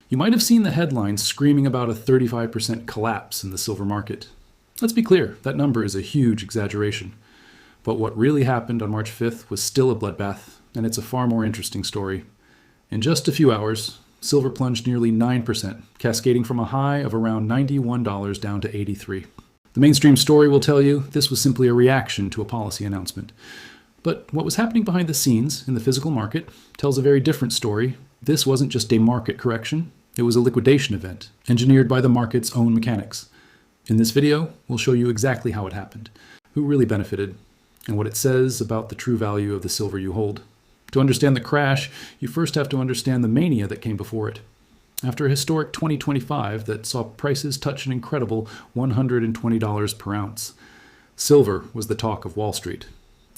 You might have seen the headlines screaming about a 35% collapse in the silver market. Let's be clear, that number is a huge exaggeration. But what really happened on March 5th was still a bloodbath, and it's a far more interesting story. In just a few hours, silver plunged nearly 9%, cascading from a high of around $91 down to $83. The mainstream story will tell you this was simply a reaction to a policy announcement. But what was happening behind the scenes in the physical market tells a very different story. This wasn't just a market correction, it was a liquidation event, engineered by the market's own mechanics. In this video, we'll show you exactly how it happened, who really benefited, and what it says about the true value of the silver you hold. To understand the crash, you first have to understand the mania that came before it. After a historic 2025 that saw prices touch an incredible $120 per ounce, silver was the talk of Wall Street.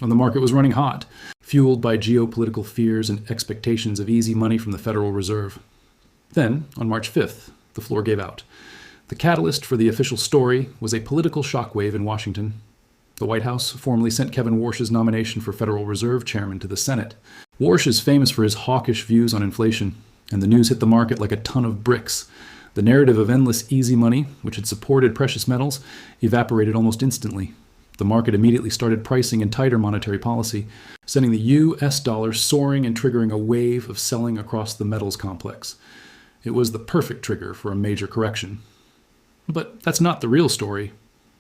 And the market was running hot, fueled by geopolitical fears and expectations of easy money from the Federal Reserve. Then, on March 5th, the floor gave out. The catalyst for the official story was a political shockwave in Washington. The White House formally sent Kevin Warsh's nomination for Federal Reserve Chairman to the Senate. Warsh is famous for his hawkish views on inflation, and the news hit the market like a ton of bricks. The narrative of endless easy money, which had supported precious metals, evaporated almost instantly. The market immediately started pricing in tighter monetary policy, sending the US dollar soaring and triggering a wave of selling across the metals complex. It was the perfect trigger for a major correction. But that's not the real story.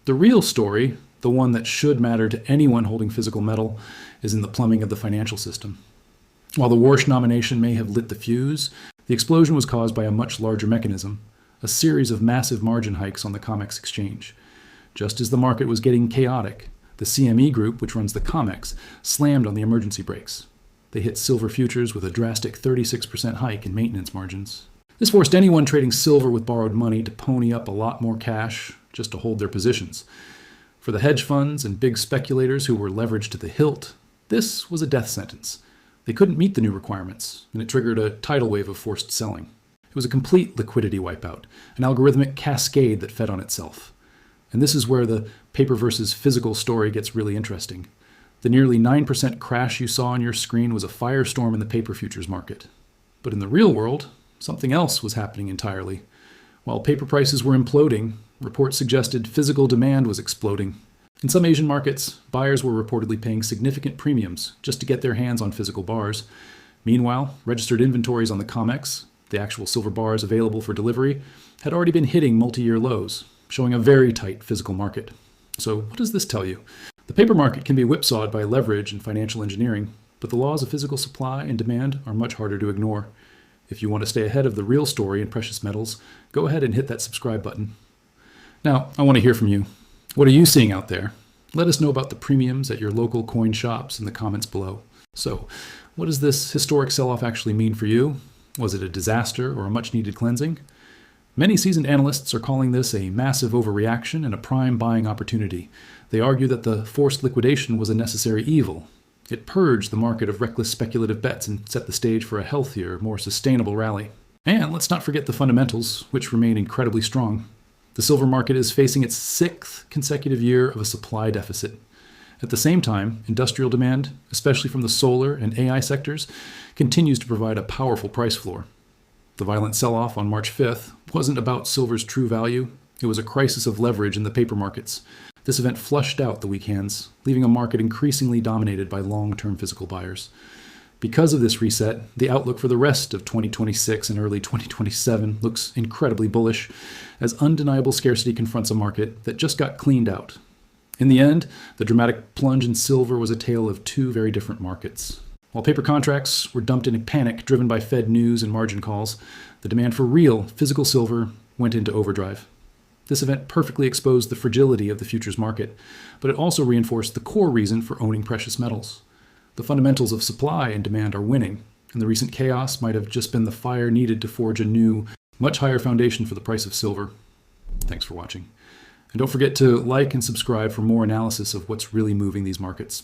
The real story, the one that should matter to anyone holding physical metal, is in the plumbing of the financial system. While the Warsh nomination may have lit the fuse, the explosion was caused by a much larger mechanism, a series of massive margin hikes on the COMEX exchange. Just as the market was getting chaotic, the CME group, which runs the COMEX, slammed on the emergency brakes. They hit silver futures with a drastic 36% hike in maintenance margins. This forced anyone trading silver with borrowed money to pony up a lot more cash just to hold their positions. For the hedge funds and big speculators who were leveraged to the hilt, this was a death sentence. They couldn't meet the new requirements, and it triggered a tidal wave of forced selling. It was a complete liquidity wipeout, an algorithmic cascade that fed on itself. And this is where the paper versus physical story gets really interesting. The nearly 9% crash you saw on your screen was a firestorm in the paper futures market. But in the real world, something else was happening entirely. While paper prices were imploding, reports suggested physical demand was exploding. In some Asian markets, buyers were reportedly paying significant premiums just to get their hands on physical bars. Meanwhile, registered inventories on the COMEX, the actual silver bars available for delivery, had already been hitting multi-year lows, showing a very tight physical market. So what does this tell you? The paper market can be whipsawed by leverage and financial engineering, but the laws of physical supply and demand are much harder to ignore. If you want to stay ahead of the real story in precious metals, go ahead and hit that subscribe button. Now, I want to hear from you. What are you seeing out there? Let us know about the premiums at your local coin shops in the comments below. So, what does this historic sell-off actually mean for you? Was it a disaster or a much-needed cleansing? Many seasoned analysts are calling this a massive overreaction and a prime buying opportunity. They argue that the forced liquidation was a necessary evil. It purged the market of reckless speculative bets and set the stage for a healthier, more sustainable rally. And let's not forget the fundamentals, which remain incredibly strong. The silver market is facing its 6th consecutive year of a supply deficit. At the same time, industrial demand, especially from the solar and AI sectors, continues to provide a powerful price floor. The violent sell-off on March 5th wasn't about silver's true value. It was a crisis of leverage in the paper markets. This event flushed out the weak hands, leaving a market increasingly dominated by long-term physical buyers. Because of this reset, the outlook for the rest of 2026 and early 2027 looks incredibly bullish, as undeniable scarcity confronts a market that just got cleaned out. In the end, the dramatic plunge in silver was a tale of two very different markets. While paper contracts were dumped in a panic driven by Fed news and margin calls, the demand for real, physical silver went into overdrive. This event perfectly exposed the fragility of the futures market, but it also reinforced the core reason for owning precious metals. The fundamentals of supply and demand are winning, and the recent chaos might have just been the fire needed to forge a new, much higher foundation for the price of silver. Thanks for watching. And don't forget to like and subscribe for more analysis of what's really moving these markets.